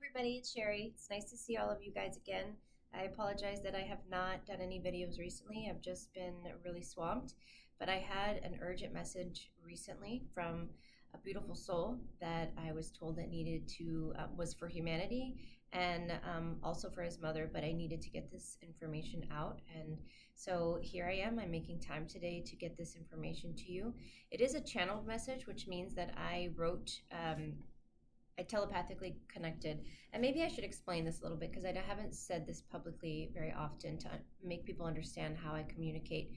Everybody, it's Sherry. It's nice to see all of you guys again. I apologize that I have not done any videos recently. I've just been really swamped, but I had an urgent message recently from a beautiful soul that I was told that needed to was for humanity and also for his mother, but I needed to get this information out. And so here I am. I'm making time today to get this information to you. It is a channeled message, which means that I telepathically connected. And maybe I should explain this a little bit because I haven't said this publicly very often to make people understand how I communicate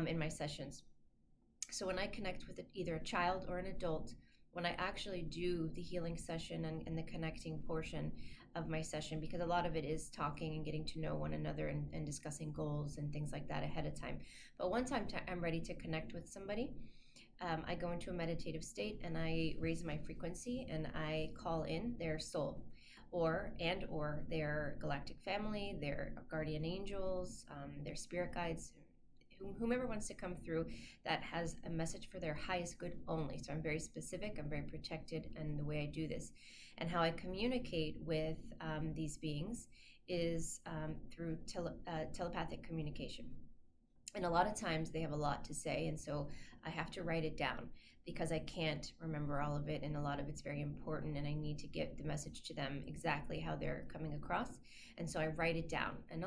in my sessions. So when I connect with either a child or an adult, when I actually do the healing session and the connecting portion of my session, because a lot of it is talking and getting to know one another and discussing goals and things like that ahead of time. But once I'm ready to connect with somebody, I go into a meditative state and I raise my frequency and I call in their soul or their galactic family, their guardian angels, their spirit guides, whomever wants to come through that has a message for their highest good only. So I'm very specific, I'm very protected in the way I do this. And how I communicate with these beings is through telepathic communication. And a lot of times they have a lot to say, and so I have to write it down because I can't remember all of it, and a lot of it's very important, and I need to get the message to them exactly how they're coming across. And so I write it down. And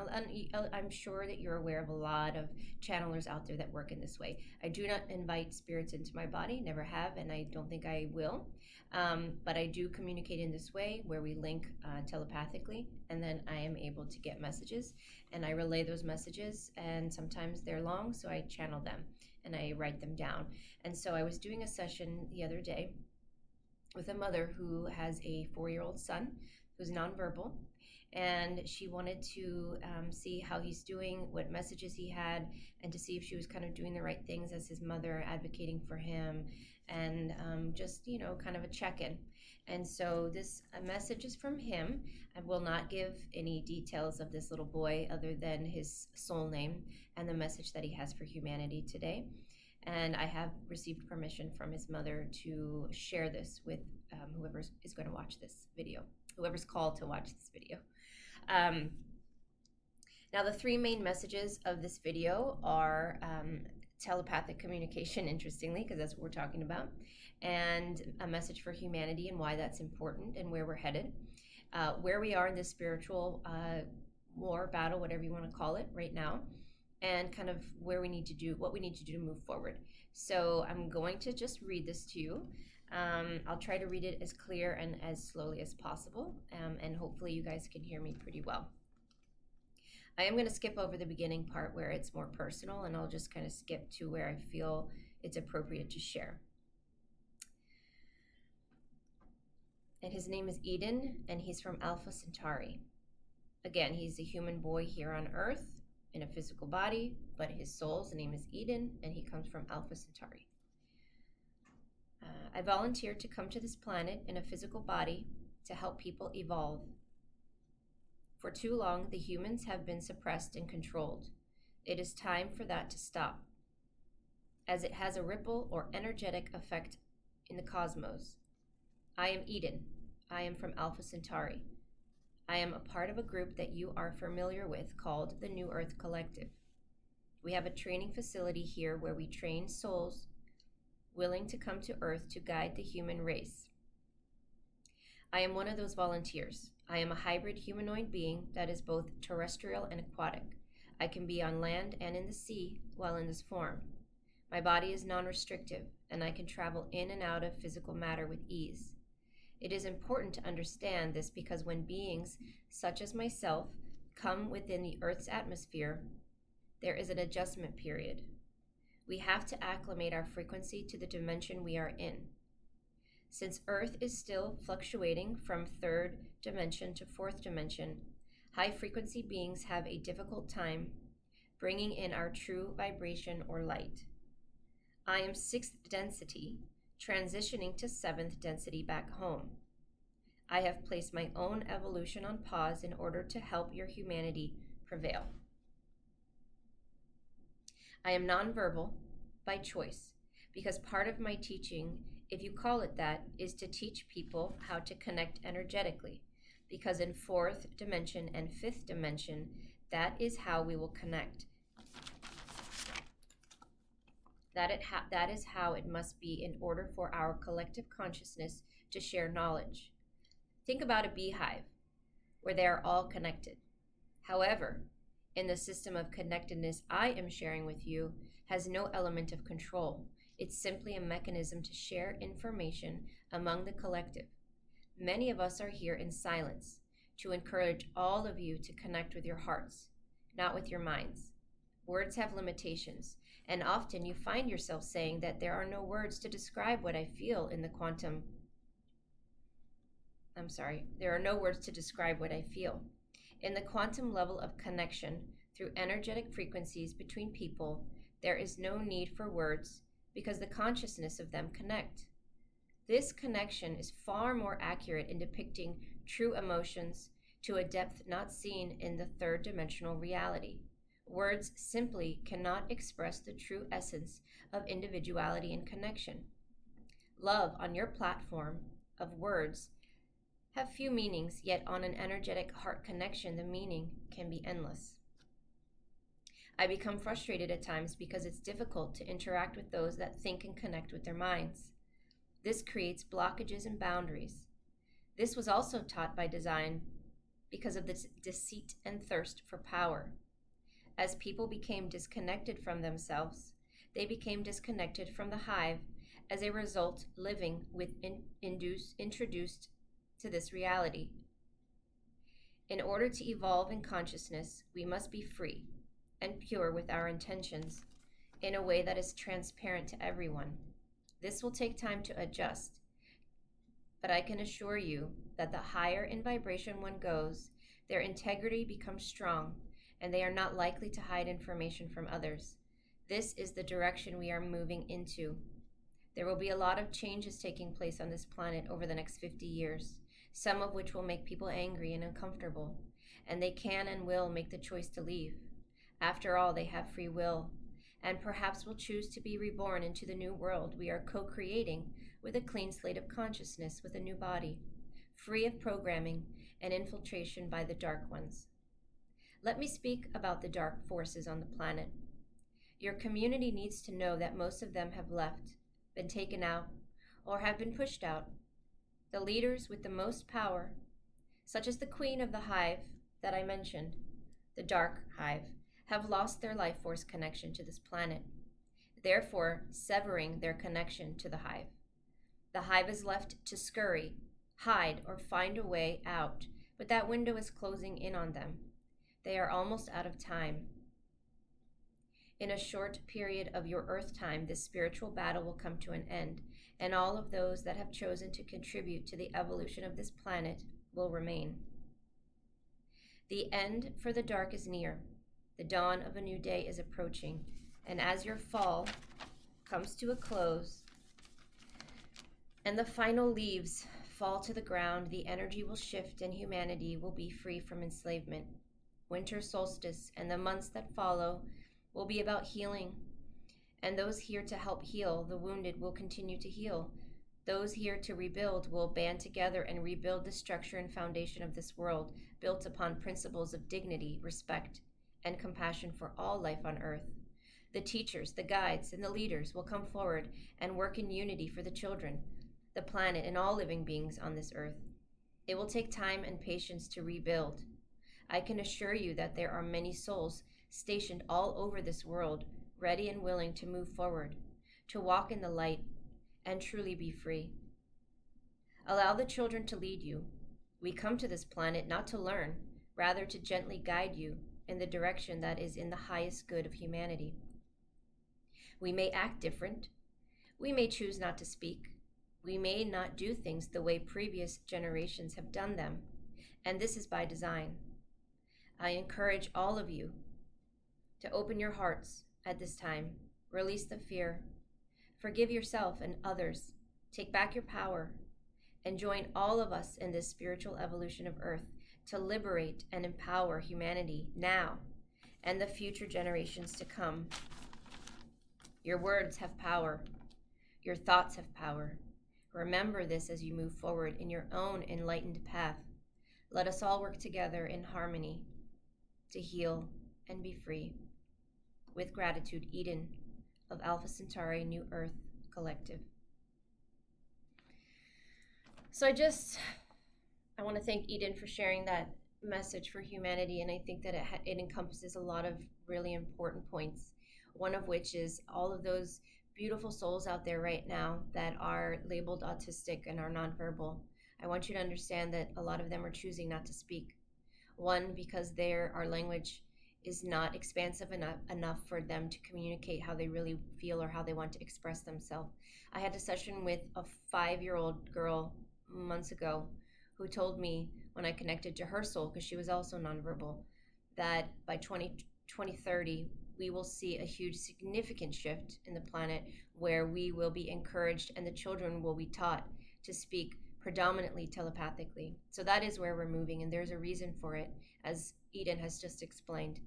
I'm sure that you're aware of a lot of channelers out there that work in this way. I do not invite spirits into my body, never have, and I don't think I will. But I do communicate in this way where we link telepathically, and then I am able to get messages, and I relay those messages, and sometimes they're long, so I channel them and I write them down. And so I was doing a session the other day with a mother who has a 4-year-old son who's nonverbal, and she wanted to see how he's doing, what messages he had, and to see if she was kind of doing the right things as his mother, advocating for him, and just, kind of a check-in. And so this message is from him. I will not give any details of this little boy other than his soul name and the message that he has for humanity today. And I have received permission from his mother to share this with whoever is going to watch this video, whoever's called to watch this video. Now, the 3 main messages of this video are telepathic communication, interestingly, because that's what we're talking about, and a message for humanity and why that's important and where we're headed, where we are in this spiritual war, battle, whatever you want to call it right now, and kind of where we need to do, what we need to do to move forward. So I'm going to just read this to you. I'll try to read it as clear and as slowly as possible, and hopefully you guys can hear me pretty well. I am going to skip over the beginning part where it's more personal, and I'll just kind of skip to where I feel it's appropriate to share. And his name is Eden, and he's from Alpha Centauri. Again, he's a human boy here on Earth in a physical body, but his soul's name is Eden, and he comes from Alpha Centauri. I volunteered to come to this planet in a physical body to help people evolve. For too long, the humans have been suppressed and controlled. It is time for that to stop, as it has a ripple or energetic effect in the cosmos. I am Eden. I am from Alpha Centauri. I am a part of a group that you are familiar with called the New Earth Collective. We have a training facility here where we train souls willing to come to Earth to guide the human race. I am one of those volunteers. I am a hybrid humanoid being that is both terrestrial and aquatic. I can be on land and in the sea while in this form. My body is non-restrictive, and I can travel in and out of physical matter with ease. It is important to understand this because when beings, such as myself, come within the Earth's atmosphere, there is an adjustment period. We have to acclimate our frequency to the dimension we are in. Since Earth is still fluctuating from 3rd dimension to 4th dimension, high-frequency beings have a difficult time bringing in our true vibration or light. I am 6th density, transitioning to 7th density back home. I have placed my own evolution on pause in order to help your humanity prevail. I am nonverbal by choice because part of my teaching, if you call it that, is to teach people how to connect energetically, because in fourth dimension and fifth dimension, that is how we will connect. That is how it must be in order for our collective consciousness to share knowledge. Think about a beehive, where they are all connected. However, in the system of connectedness I am sharing with you has no element of control. It's simply a mechanism to share information among the collective. Many of us are here in silence to encourage all of you to connect with your hearts, not with your minds. Words have limitations, and often you find yourself saying that there are no words to describe what I feel in the quantum. There are no words to describe what I feel. In the quantum level of connection through energetic frequencies between people, there is no need for words because the consciousness of them connect. This connection is far more accurate in depicting true emotions to a depth not seen in the third dimensional reality. Words simply cannot express the true essence of individuality and connection. Love on your platform of words have few meanings, yet on an energetic heart connection, the meaning can be endless. I become frustrated at times because it's difficult to interact with those that think and connect with their minds. This creates blockages and boundaries. This was also taught by design because of the deceit and thirst for power. As people became disconnected from themselves, they became disconnected from the hive, as a result living with introduced to this reality. In order to evolve in consciousness, we must be free and pure with our intentions in a way that is transparent to everyone. This will take time to adjust, but I can assure you that the higher in vibration one goes, their integrity becomes strong, and they are not likely to hide information from others. This is the direction we are moving into. There will be a lot of changes taking place on this planet over the next 50 years, some of which will make people angry and uncomfortable, and they can and will make the choice to leave. After all, they have free will, and perhaps will choose to be reborn into the new world we are co-creating with a clean slate of consciousness with a new body, free of programming and infiltration by the dark ones. Let me speak about the dark forces on the planet. Your community needs to know that most of them have left, been taken out, or have been pushed out. The leaders with the most power, such as the queen of the hive that I mentioned, the dark hive, have lost their life force connection to this planet, therefore severing their connection to the hive. The hive is left to scurry, hide, or find a way out, but that window is closing in on them. They are almost out of time. In a short period of your earth time, this spiritual battle will come to an end, and all of those that have chosen to contribute to the evolution of this planet will remain. The end for the dark is near. The dawn of a new day is approaching, and as your fall comes to a close and the final leaves fall to the ground, the energy will shift and humanity will be free from enslavement. Winter solstice and the months that follow will be about healing, and those here to help heal the wounded will continue to heal. Those here to rebuild will band together and rebuild the structure and foundation of this world, built upon principles of dignity, respect, and compassion for all life on earth. The teachers, the guides, and the leaders will come forward and work in unity for the children, the planet, and all living beings on this earth. It will take time and patience to rebuild. I can assure you that there are many souls stationed all over this world, ready and willing to move forward, to walk in the light, and truly be free. Allow the children to lead you. We come to this planet not to learn, rather to gently guide you in the direction that is in the highest good of humanity. We may act different. We may choose not to speak. We may not do things the way previous generations have done them, and this is by design. I encourage all of you to open your hearts at this time, release the fear, forgive yourself and others, take back your power, and join all of us in this spiritual evolution of Earth to liberate and empower humanity now and the future generations to come. Your words have power. Your thoughts have power. Remember this as you move forward in your own enlightened path. Let us all work together in harmony to heal and be free. With gratitude, Eden of Alpha Centauri New Earth Collective. So I want to thank Eden for sharing that message for humanity, and I think that it encompasses a lot of really important points. One of which is all of those beautiful souls out there right now that are labeled autistic and are nonverbal. I want you to understand that a lot of them are choosing not to speak. One, because our language is not expansive enough for them to communicate how they really feel or how they want to express themselves. I had a session with a 5-year-old girl months ago who told me, when I connected to her soul, because she was also nonverbal, that by 2030, we will see a huge significant shift in the planet where we will be encouraged and the children will be taught to speak predominantly telepathically. So that is where we're moving, and there's a reason for it, as Eden has just explained.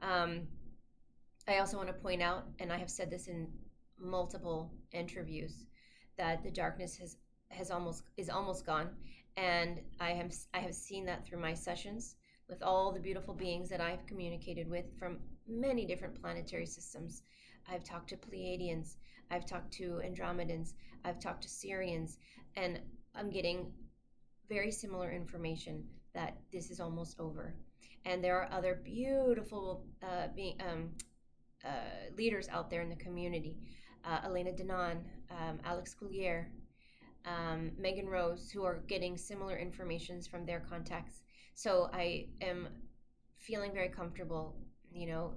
I also want to point out, and I have said this in multiple interviews, that the darkness is almost gone, and I have seen that through my sessions with all the beautiful beings that I've communicated with from many different planetary systems. I've talked to Pleiadians, I've talked to Andromedans, I've talked to Syrians, and I'm getting very similar information that this is almost over. And there are other beautiful leaders out there in the community. Elena Denon, Alex Coulier, Megan Rose, who are getting similar informations from their contacts. So I am feeling very comfortable,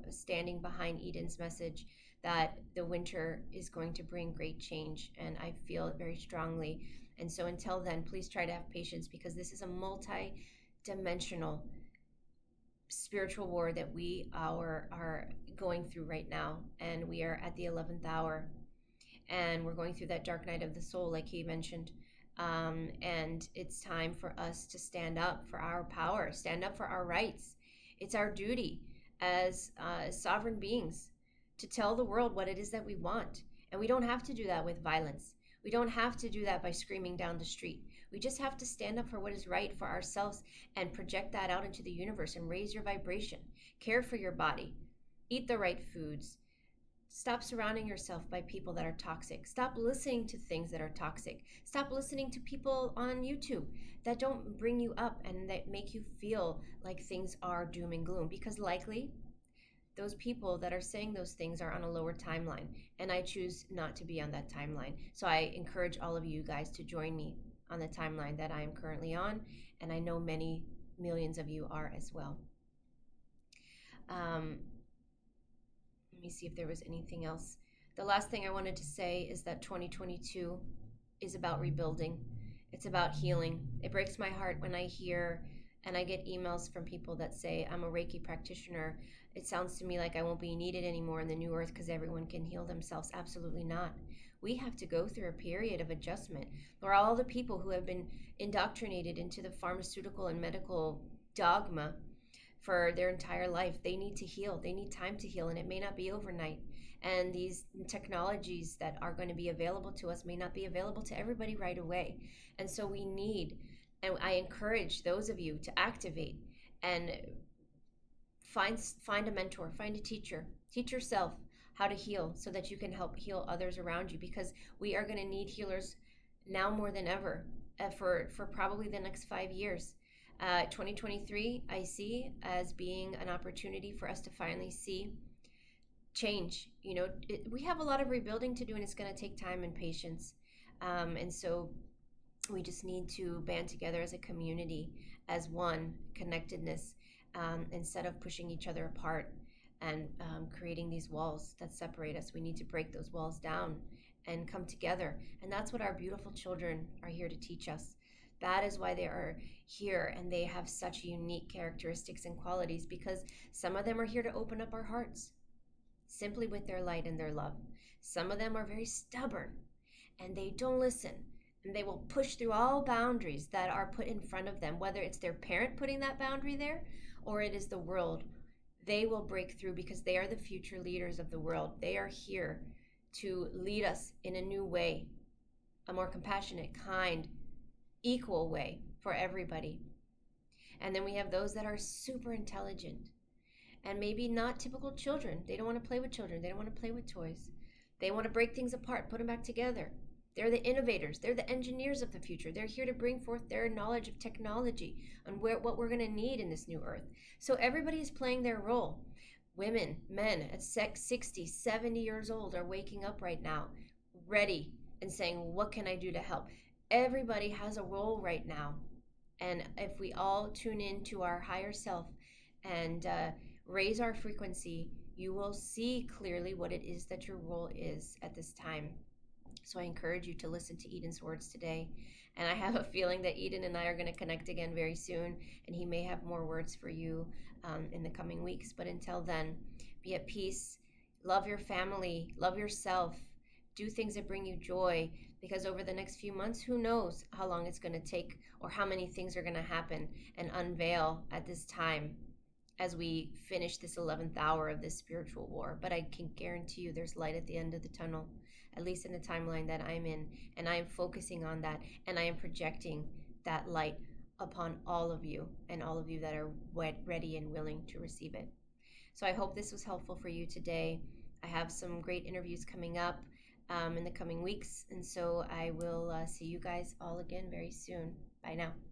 standing behind Eden's message that the winter is going to bring great change, and I feel it very strongly. And so until then, please try to have patience, because this is a multi-dimensional spiritual war that we are going through right now, and we are at the 11th hour, and we're going through that dark night of the soul, like he mentioned. And it's time for us to stand up for our power, stand up for our rights. It's our duty as sovereign beings to tell the world what it is that we want. And we don't have to do that with violence. We don't have to do that by screaming down the street. We just have to stand up for what is right for ourselves and project that out into the universe and raise your vibration. Care for your body. Eat the right foods. Stop surrounding yourself by people that are toxic. Stop listening to things that are toxic. Stop listening to people on YouTube that don't bring you up and that make you feel like things are doom and gloom, because likely those people that are saying those things are on a lower timeline, and I choose not to be on that timeline. So I encourage all of you guys to join me on the timeline that I am currently on, and I know many millions of you are as well. Let me see if there was anything else. The last thing I wanted to say is that 2022 is about rebuilding. It's about healing. It breaks my heart when I hear and I get emails from people that say, I'm a Reiki practitioner. It sounds to me like I won't be needed anymore in the new earth because everyone can heal themselves. Absolutely not. We have to go through a period of adjustment where all the people who have been indoctrinated into the pharmaceutical and medical dogma for their entire life, they need to heal. They need time to heal, and it may not be overnight. And these technologies that are going to be available to us may not be available to everybody right away. And so we need, and I encourage those of you to activate and find a mentor, find a teacher, teach yourself how to heal so that you can help heal others around you, because we are going to need healers now more than ever for probably the next 5 years. 2023 I see as being an opportunity for us to finally see change. We have a lot of rebuilding to do, and it's going to take time and patience. And so we just need to band together as a community, as one, connectedness, instead of pushing each other apart and creating these walls that separate us. We need to break those walls down and come together. And that's what our beautiful children are here to teach us. That is why they are here, and they have such unique characteristics and qualities, because some of them are here to open up our hearts simply with their light and their love. Some of them are very stubborn, and they don't listen, and they will push through all boundaries that are put in front of them, whether it's their parent putting that boundary there or it is the world. They will break through because they are the future leaders of the world. They are here to lead us in a new way, a more compassionate, kind, equal way for everybody. And then we have those that are super intelligent and maybe not typical children. They don't want to play with children. They don't want to play with toys. They want to break things apart, put them back together. They're the innovators. They're the engineers of the future. They're here to bring forth their knowledge of technology and what we're going to need in this new earth. So everybody is playing their role. Women, men at 60, 70 years old are waking up right now, ready and saying, what can I do to help? Everybody has a role right now. And if we all tune in to our higher self and raise our frequency, you will see clearly what it is that your role is at this time. So I encourage you to listen to Eden's words today. And I have a feeling that Eden and I are going to connect again very soon, and he may have more words for you in the coming weeks. But until then, be at peace, love your family, love yourself, do things that bring you joy, because over the next few months, who knows how long it's going to take or how many things are going to happen and unveil at this time as we finish this 11th hour of this spiritual war. But I can guarantee you there's light at the end of the tunnel, at least in the timeline that I'm in. And I am focusing on that, and I am projecting that light upon all of you and all of you that are ready and willing to receive it. So I hope this was helpful for you today. I have some great interviews coming up in the coming weeks. And so I will see you guys all again very soon. Bye now.